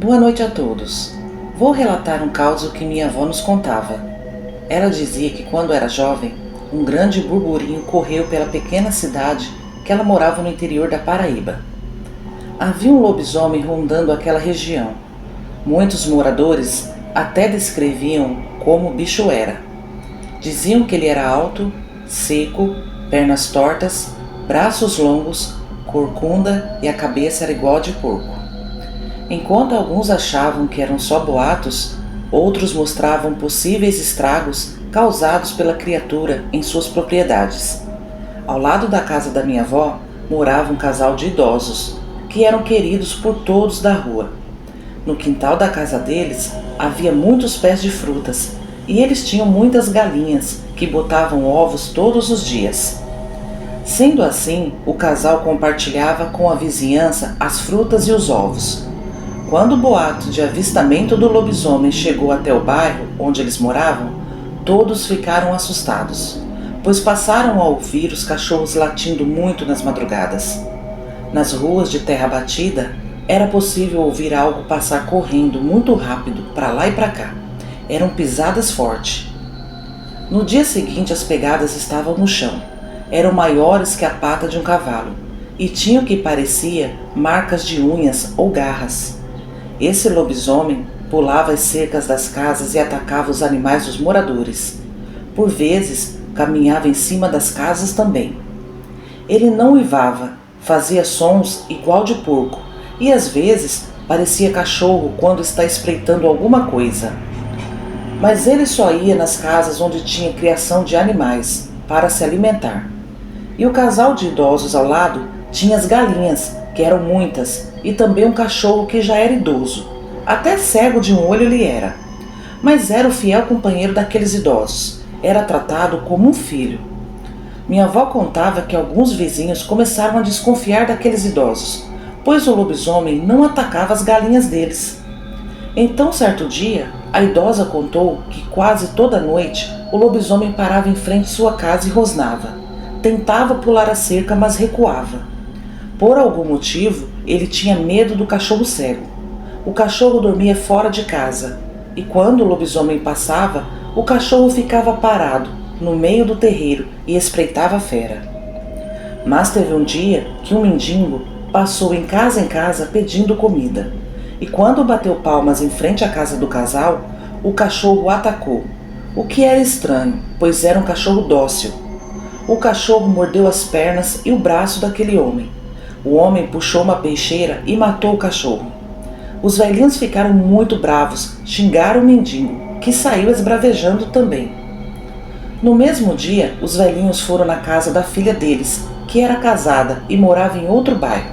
Boa noite a todos. Vou relatar um caso que minha avó nos contava. Ela dizia que quando era jovem, um grande burburinho correu pela pequena cidade que ela morava no interior da Paraíba. Havia um lobisomem rondando aquela região. Muitos moradores até descreviam como o bicho era. Diziam que ele era alto, seco, pernas tortas, braços longos, corcunda e a cabeça era igual a de porco. Enquanto alguns achavam que eram só boatos, outros mostravam possíveis estragos causados pela criatura em suas propriedades. Ao lado da casa da minha avó morava um casal de idosos, que eram queridos por todos da rua. No quintal da casa deles havia muitos pés de frutas e eles tinham muitas galinhas que botavam ovos todos os dias. Sendo assim, o casal compartilhava com a vizinhança as frutas e os ovos. Quando o boato de avistamento do lobisomem chegou até o bairro onde eles moravam, todos ficaram assustados, pois passaram a ouvir os cachorros latindo muito nas madrugadas. Nas ruas de terra batida, era possível ouvir algo passar correndo muito rápido para lá e para cá. Eram pisadas fortes. No dia seguinte, as pegadas estavam no chão. Eram maiores que a pata de um cavalo e tinham o que parecia marcas de unhas ou garras. Esse lobisomem pulava as cercas das casas e atacava os animais dos moradores. Por vezes, caminhava em cima das casas também. Ele não uivava, fazia sons igual de porco e às vezes parecia cachorro quando está espreitando alguma coisa. Mas ele só ia nas casas onde tinha criação de animais para se alimentar. E o casal de idosos ao lado tinha as galinhas, que eram muitas, e também um cachorro que já era idoso. Até cego de um olho ele era. Mas era o fiel companheiro daqueles idosos. Era tratado como um filho. Minha avó contava que alguns vizinhos começaram a desconfiar daqueles idosos, pois o lobisomem não atacava as galinhas deles. Então, certo dia, a idosa contou que quase toda noite o lobisomem parava em frente à sua casa e rosnava. Tentava pular a cerca, mas recuava. Por algum motivo, ele tinha medo do cachorro cego. O cachorro dormia fora de casa, e quando o lobisomem passava, o cachorro ficava parado, no meio do terreiro, e espreitava a fera. Mas teve um dia que um mendigo passou em casa pedindo comida, e quando bateu palmas em frente à casa do casal, o cachorro o atacou, o que era estranho, pois era um cachorro dócil. O cachorro mordeu as pernas e o braço daquele homem. O homem puxou uma peixeira e matou o cachorro. Os velhinhos ficaram muito bravos, xingaram o mendigo, que saiu esbravejando também. No mesmo dia, os velhinhos foram na casa da filha deles, que era casada e morava em outro bairro.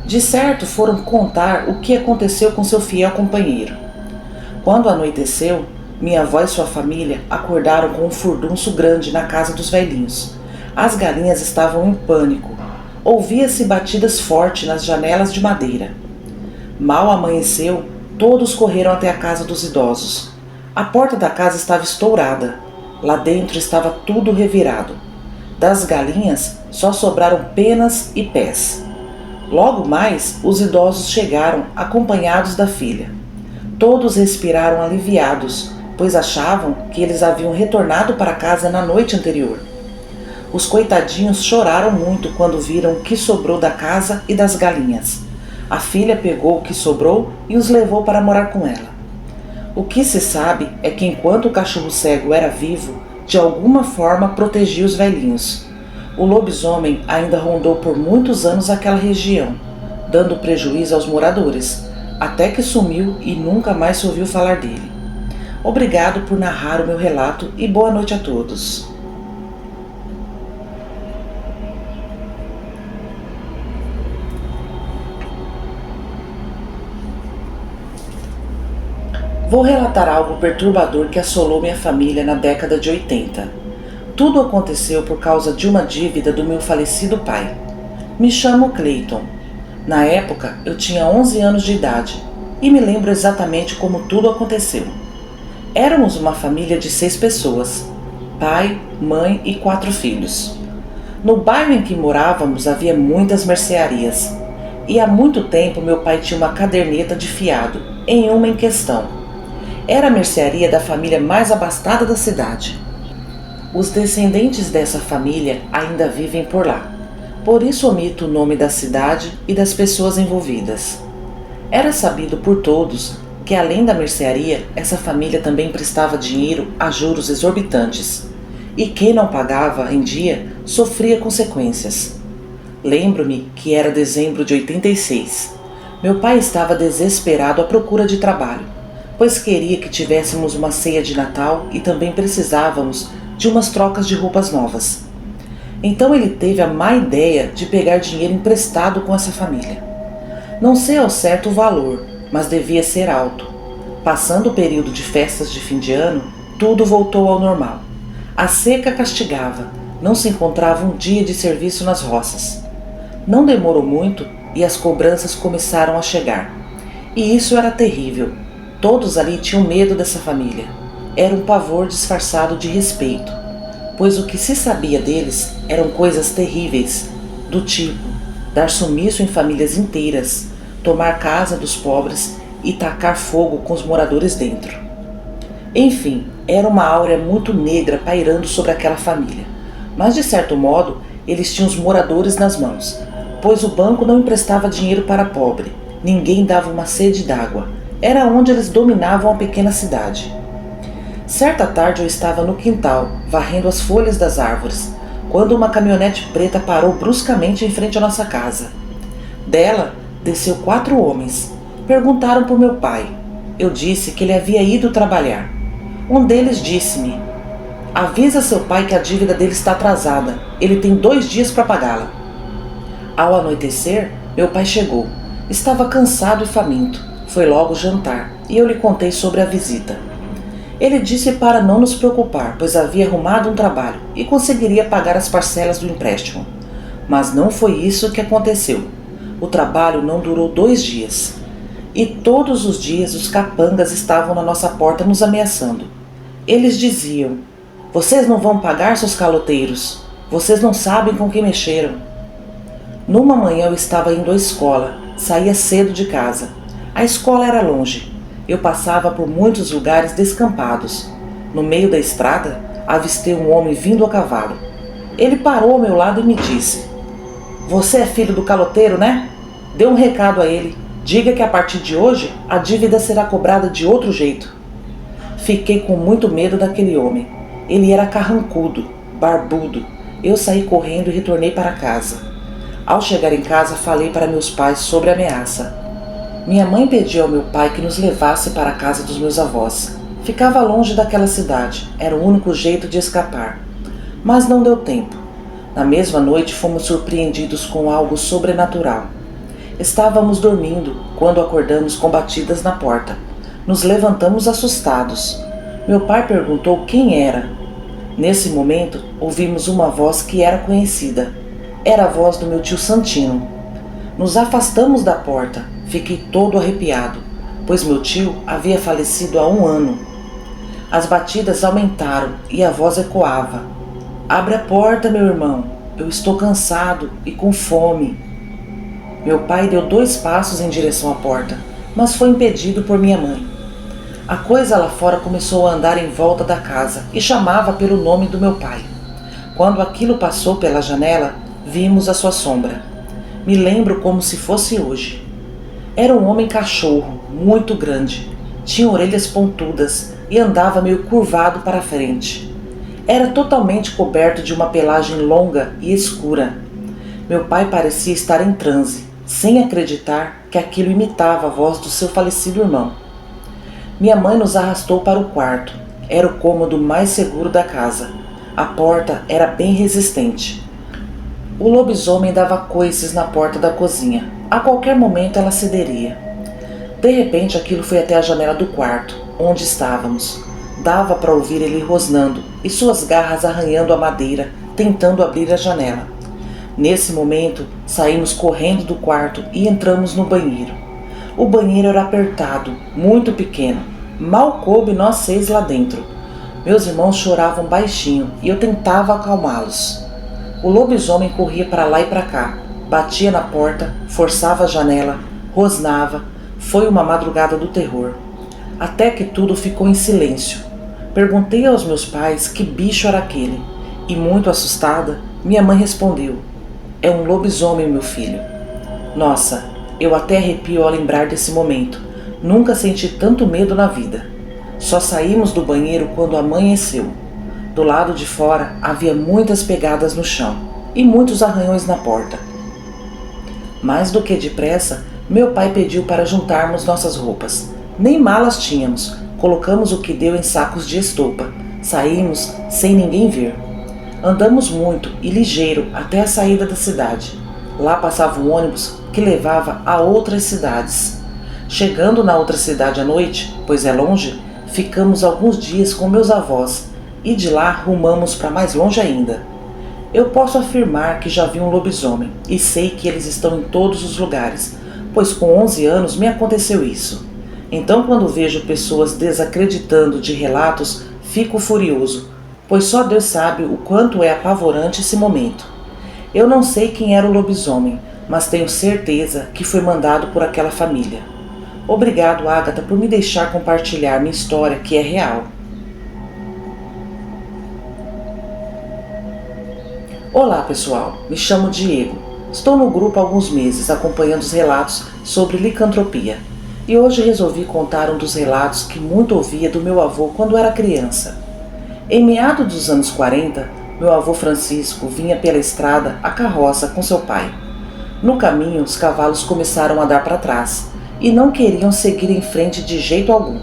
De certo, foram contar o que aconteceu com seu fiel companheiro. Quando anoiteceu, minha avó e sua família acordaram com um furdunço grande na casa dos velhinhos. As galinhas estavam em pânico. Ouvia-se batidas fortes nas janelas de madeira. Mal amanheceu, todos correram até a casa dos idosos. A porta da casa estava estourada. Lá dentro estava tudo revirado. Das galinhas só sobraram penas e pés. Logo mais, os idosos chegaram, acompanhados da filha. Todos respiraram aliviados, pois achavam que eles haviam retornado para casa na noite anterior. Os coitadinhos choraram muito quando viram o que sobrou da casa e das galinhas. A filha pegou o que sobrou e os levou para morar com ela. O que se sabe é que enquanto o cachorro cego era vivo, de alguma forma protegia os velhinhos. O lobisomem ainda rondou por muitos anos aquela região, dando prejuízo aos moradores, até que sumiu e nunca mais se ouviu falar dele. Obrigado por narrar o meu relato e boa noite a todos. Vou relatar algo perturbador que assolou minha família na década de 80. Tudo aconteceu por causa de uma dívida do meu falecido pai. Me chamo Clayton. Na época, eu tinha 11 anos de idade e me lembro exatamente como tudo aconteceu. Éramos uma família de 6 pessoas, pai, mãe e 4 filhos. No bairro em que morávamos havia muitas mercearias e há muito tempo meu pai tinha uma caderneta de fiado em uma em questão. Era a mercearia da família mais abastada da cidade. Os descendentes dessa família ainda vivem por lá. Por isso omito o nome da cidade e das pessoas envolvidas. Era sabido por todos que, além da mercearia, essa família também prestava dinheiro a juros exorbitantes, e quem não pagava em dia sofria consequências. Lembro-me que era dezembro de 86. Meu pai estava desesperado à procura de trabalho, pois queria que tivéssemos uma ceia de Natal e também precisávamos de umas trocas de roupas novas. Então ele teve a má ideia de pegar dinheiro emprestado com essa família. Não sei ao certo o valor, mas devia ser alto. Passando o período de festas de fim de ano, tudo voltou ao normal. A seca castigava, não se encontrava um dia de serviço nas roças. Não demorou muito e as cobranças começaram a chegar. E isso era terrível. Todos ali tinham medo dessa família. Era um pavor disfarçado de respeito, pois o que se sabia deles eram coisas terríveis, do tipo dar sumiço em famílias inteiras, tomar casa dos pobres e tacar fogo com os moradores dentro. Enfim, era uma áurea muito negra pairando sobre aquela família, mas de certo modo eles tinham os moradores nas mãos, pois o banco não emprestava dinheiro para pobre, ninguém dava uma sede d'água, era onde eles dominavam a pequena cidade. Certa tarde eu estava no quintal, varrendo as folhas das árvores, quando uma caminhonete preta parou bruscamente em frente à nossa casa. Dela desceu 4 homens. Perguntaram por meu pai. Eu disse que ele havia ido trabalhar. Um deles disse-me: "Avisa seu pai que a dívida dele está atrasada. Ele tem 2 dias para pagá-la." Ao anoitecer, meu pai chegou. Estava cansado e faminto. Foi logo jantar e eu lhe contei sobre a visita. Ele disse para não nos preocupar, pois havia arrumado um trabalho e conseguiria pagar as parcelas do empréstimo. Mas não foi isso que aconteceu. O trabalho não durou 2 dias. E todos os dias os capangas estavam na nossa porta nos ameaçando. Eles diziam: "Vocês não vão pagar, seus caloteiros. Vocês não sabem com quem mexeram." Numa manhã eu estava indo à escola. Saía cedo de casa. A escola era longe. Eu passava por muitos lugares descampados. No meio da estrada, avistei um homem vindo a cavalo. Ele parou ao meu lado e me disse: "Você é filho do caloteiro, né? Dê um recado a ele. Diga que a partir de hoje a dívida será cobrada de outro jeito." Fiquei com muito medo daquele homem. Ele era carrancudo, barbudo. Eu saí correndo e retornei para casa. Ao chegar em casa, falei para meus pais sobre a ameaça. Minha mãe pediu ao meu pai que nos levasse para a casa dos meus avós. Ficava longe daquela cidade, era o único jeito de escapar. Mas não deu tempo. Na mesma noite fomos surpreendidos com algo sobrenatural. Estávamos dormindo quando acordamos com batidas na porta. Nos levantamos assustados. Meu pai perguntou quem era. Nesse momento, ouvimos uma voz que era conhecida. Era a voz do meu tio Santino. Nos afastamos da porta. Fiquei todo arrepiado, pois meu tio havia falecido há 1 ano. As batidas aumentaram e a voz ecoava: "Abre a porta, meu irmão. Eu estou cansado e com fome." Meu pai deu 2 passos em direção à porta, mas foi impedido por minha mãe. A coisa lá fora começou a andar em volta da casa e chamava pelo nome do meu pai. Quando aquilo passou pela janela, vimos a sua sombra. Me lembro como se fosse hoje. Era um homem cachorro, muito grande. Tinha orelhas pontudas e andava meio curvado para a frente. Era totalmente coberto de uma pelagem longa e escura. Meu pai parecia estar em transe, sem acreditar que aquilo imitava a voz do seu falecido irmão. Minha mãe nos arrastou para o quarto. Era o cômodo mais seguro da casa. A porta era bem resistente. O lobisomem dava coices na porta da cozinha. A qualquer momento ela cederia. De repente aquilo foi até a janela do quarto, onde estávamos. Dava para ouvir ele rosnando e suas garras arranhando a madeira, tentando abrir a janela. Nesse momento, saímos correndo do quarto e entramos no banheiro. O banheiro era apertado, muito pequeno. Mal coube nós 6 lá dentro. Meus irmãos choravam baixinho e eu tentava acalmá-los. O lobisomem corria para lá e para cá, batia na porta, forçava a janela, rosnava, Foi uma madrugada do terror, até que tudo ficou em silêncio. Perguntei aos meus pais que bicho era aquele, e muito assustada, minha mãe respondeu: "É um lobisomem, meu filho." Nossa, eu até arrepio ao lembrar desse momento. Nunca senti tanto medo na vida. Só saímos do banheiro quando amanheceu. Do lado de fora havia muitas pegadas no chão e muitos arranhões na porta. Mais do que depressa, meu pai pediu para juntarmos nossas roupas. Nem malas tínhamos, colocamos o que deu em sacos de estopa. Saímos sem ninguém ver. Andamos muito e ligeiro até a saída da cidade. Lá passava um ônibus que levava a outras cidades. Chegando na outra cidade à noite, pois é longe, ficamos alguns dias com meus avós e de lá rumamos para mais longe ainda. Eu posso afirmar que já vi um lobisomem e sei que eles estão em todos os lugares, pois com 11 anos me aconteceu isso. Então, quando vejo pessoas desacreditando de relatos, fico furioso, pois só Deus sabe o quanto é apavorante esse momento. Eu não sei quem era o lobisomem, mas tenho certeza que foi mandado por aquela família. Obrigado, Agatha, por me deixar compartilhar minha história, que é real. Olá, pessoal, me chamo Diego. Estou no grupo há alguns meses acompanhando os relatos sobre licantropia. E hoje resolvi contar um dos relatos que muito ouvia do meu avô quando era criança. Em meados dos anos 40, meu avô Francisco vinha pela estrada a carroça com seu pai. No caminho, os cavalos começaram a dar para trás e não queriam seguir em frente de jeito algum.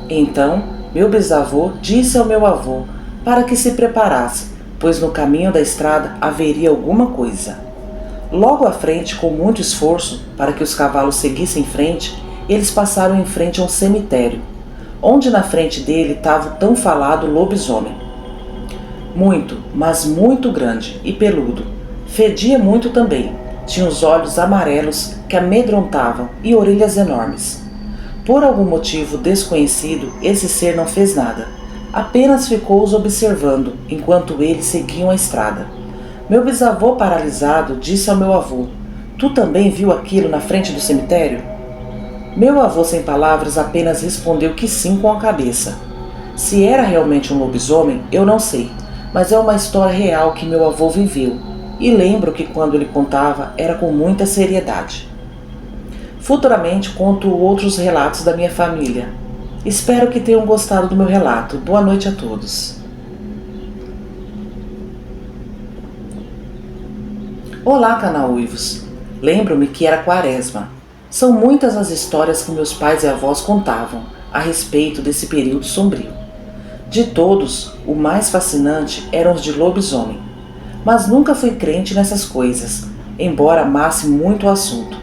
Então, meu bisavô disse ao meu avô para que se preparasse, pois no caminho da estrada haveria alguma coisa. Logo à frente, com muito esforço, para que os cavalos seguissem em frente, eles passaram em frente a um cemitério, onde na frente dele estava o tão falado lobisomem. Muito, mas muito grande e peludo. Fedia muito também. Tinha os olhos amarelos que amedrontavam e orelhas enormes. Por algum motivo desconhecido, esse ser não fez nada. Apenas ficou os observando, enquanto eles seguiam a estrada. Meu bisavô, paralisado, disse ao meu avô: "Tu também viu aquilo na frente do cemitério?" Meu avô, sem palavras, apenas respondeu que sim com a cabeça. Se era realmente um lobisomem, eu não sei, mas é uma história real que meu avô viveu, e lembro que quando ele contava era com muita seriedade. Futuramente conto outros relatos da minha família. Espero que tenham gostado do meu relato. Boa noite a todos. Olá, canal Uivos. Lembro-me que era quaresma. São muitas as histórias que meus pais e avós contavam a respeito desse período sombrio. De todos, o mais fascinante eram os de lobisomem. Mas nunca fui crente nessas coisas, embora amasse muito o assunto.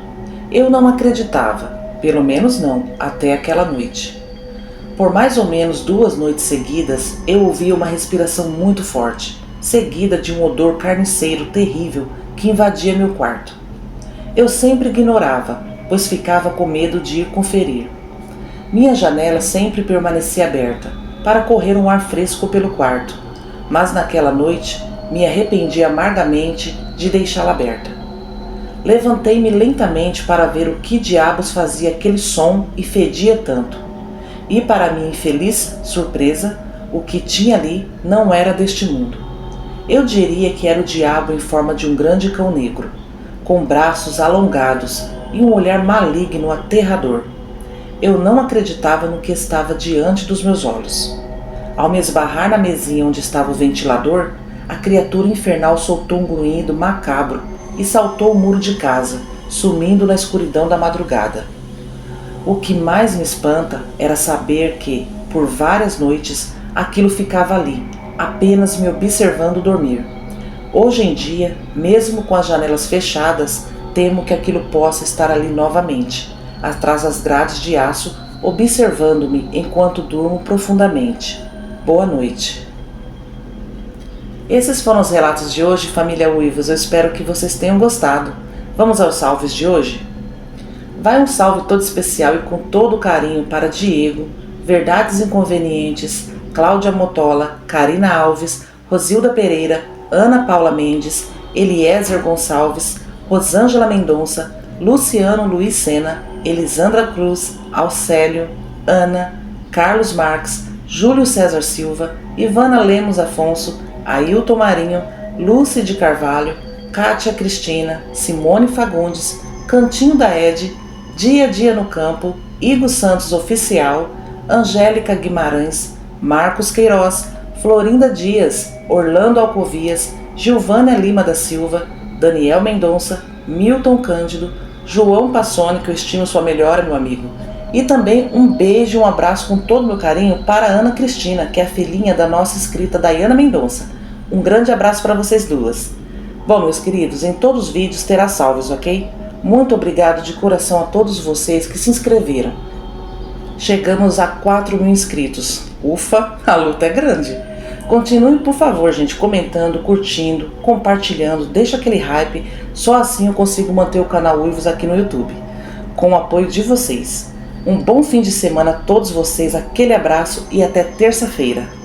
Eu não acreditava, pelo menos não, até aquela noite. Por mais ou menos 2 noites seguidas, eu ouvia uma respiração muito forte, seguida de um odor carniceiro terrível que invadia meu quarto. Eu sempre ignorava, pois ficava com medo de ir conferir. Minha janela sempre permanecia aberta, para correr um ar fresco pelo quarto, mas naquela noite me arrependi amargamente de deixá-la aberta. Levantei-me lentamente para ver o que diabos fazia aquele som e fedia tanto. E para minha infeliz surpresa, o que tinha ali não era deste mundo. Eu diria que era o diabo em forma de um grande cão negro, com braços alongados e um olhar maligno aterrador. Eu não acreditava no que estava diante dos meus olhos. Ao me esbarrar na mesinha onde estava o ventilador, a criatura infernal soltou um grunhido macabro e saltou o muro de casa, sumindo na escuridão da madrugada. O que mais me espanta era saber que, por várias noites, aquilo ficava ali, apenas me observando dormir. Hoje em dia, mesmo com as janelas fechadas, temo que aquilo possa estar ali novamente, atrás das grades de aço, observando-me enquanto durmo profundamente. Boa noite. Esses foram os relatos de hoje, família Uivos. Eu espero que vocês tenham gostado. Vamos aos salves de hoje? Vai um salve todo especial e com todo carinho para Diego, Verdades Inconvenientes, Cláudia Motola, Karina Alves, Rosilda Pereira, Ana Paula Mendes, Eliezer Gonçalves, Rosângela Mendonça, Luciano Luiz Sena, Elisandra Cruz, Alcélio, Ana, Carlos Marques, Júlio César Silva, Ivana Lemos Afonso, Ailton Marinho, Lúcia de Carvalho, Kátia Cristina, Simone Fagundes, Cantinho da Ed, Dia a Dia no Campo, Igor Santos Oficial, Angélica Guimarães, Marcos Queiroz, Florinda Dias, Orlando Alcovias, Gilvânia Lima da Silva, Daniel Mendonça, Milton Cândido, João Passoni, que eu estimo sua melhora, meu amigo. E também um beijo e um abraço com todo o meu carinho para a Ana Cristina, que é a filhinha da nossa inscrita Daiana Mendonça. Um grande abraço para vocês duas. Bom, meus queridos, em todos os vídeos terá salvos, ok? Muito obrigado de coração a todos vocês que se inscreveram. Chegamos a 4.000 inscritos. Ufa, a luta é grande. Continuem, por favor, gente, comentando, curtindo, compartilhando, deixa aquele hype. Só assim eu consigo manter o canal Uivos aqui no YouTube, com o apoio de vocês. Um bom fim de semana a todos vocês, aquele abraço e até terça-feira.